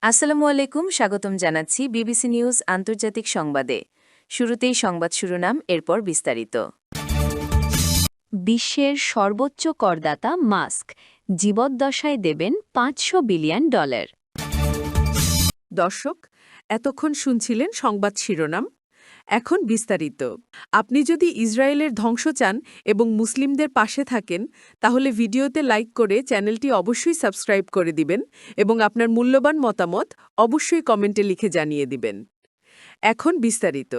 আসসালামু আলাইকুম, স্বাগতম জানাচ্ছি বিবিসি নিউজ আন্তর্জাতিক সংবাদে। শুরুতেই সংবাদ শিরোনাম, এরপর বিস্তারিত। বিশ্বের সর্বোচ্চ করদাতা মাস্ক জীবদ্দশায় দেবেন $500 বিলিয়ন। দর্শক, এতক্ষণ শুনছিলেন সংবাদ শিরোনাম। এখন বিস্তারিত। আপনি যদি ইসরায়েলের ধ্বংস চান এবং মুসলিমদের পাশে থাকেন, তাহলে ভিডিওতে লাইক করে চ্যানেলটি অবশ্যই সাবস্ক্রাইব করে দিবেন এবং আপনার মূল্যবান মতামত অবশ্যই কমেন্টে লিখে জানিয়ে দিবেন। এখন বিস্তারিত।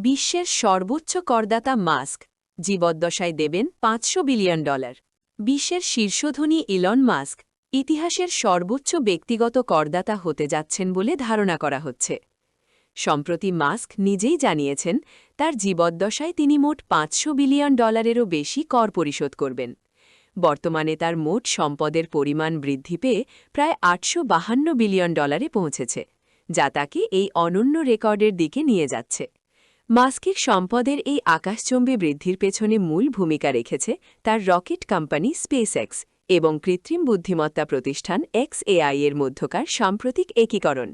বিশ্বের সর্বোচ্চ করদাতা মাস্ক জীবদ্দশায় দেবেন $500 বিলিয়ন। বিশ্বের শীর্ষধনী ইলন মাস্ক ইতিহাসের সর্বোচ্চ ব্যক্তিগত করদাতা হতে যাচ্ছেন বলে ধারণা করা হচ্ছে। সম্প্রতি মাস্ক নিজেই জানিয়েছেন, তার জীবদ্দশায় তিনি মোট $500 বিলিয়নেরও বেশি কর পরিশোধ করবেন। বর্তমানে তার মোট সম্পদের পরিমাণ বৃদ্ধি পেয়ে প্রায় $852 বিলিয়ন পৌঁছেছে, যা তাকে এই অনন্য রেকর্ডের দিকে নিয়ে যাচ্ছে। মাস্কের সম্পদের এই আকাশচম্বী বৃদ্ধির পেছনে মূল ভূমিকা রেখেছে তার রকেট কোম্পানি স্পেসএক্স এবং কৃত্রিম বুদ্ধিমত্তা প্রতিষ্ঠান XAI এর মধ্যকার সাম্প্রতিক একীকরণ।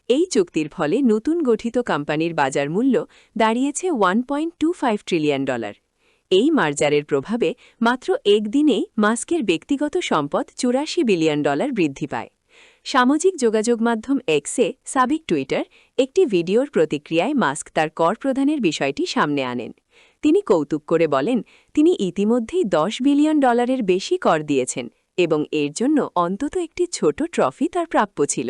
এই চুক্তির ফলে নতুন গঠিত কোম্পানির বাজার মূল্য দাঁড়িয়েছে $1.25 ট্রিলিয়ন। এই মার্জারের প্রভাবে মাত্র একদিনেই মাস্কের ব্যক্তিগত সম্পদ $84 বিলিয়ন বৃদ্ধি পায়। সামাজিক যোগাযোগ মাধ্যম এক্সে, সাবেক টুইটার, একটি ভিডিওর প্রতিক্রিয়ায় মাস্ক তার কর প্রদানের বিষয়টি সামনে আনেন। তিনি কৌতুক করে বলেন, তিনি ইতিমধ্যেই $10 বিলিয়ন বেশি কর দিয়েছেন এবং এর জন্য অন্তত একটি ছোট ট্রফি তার প্রাপ্য ছিল।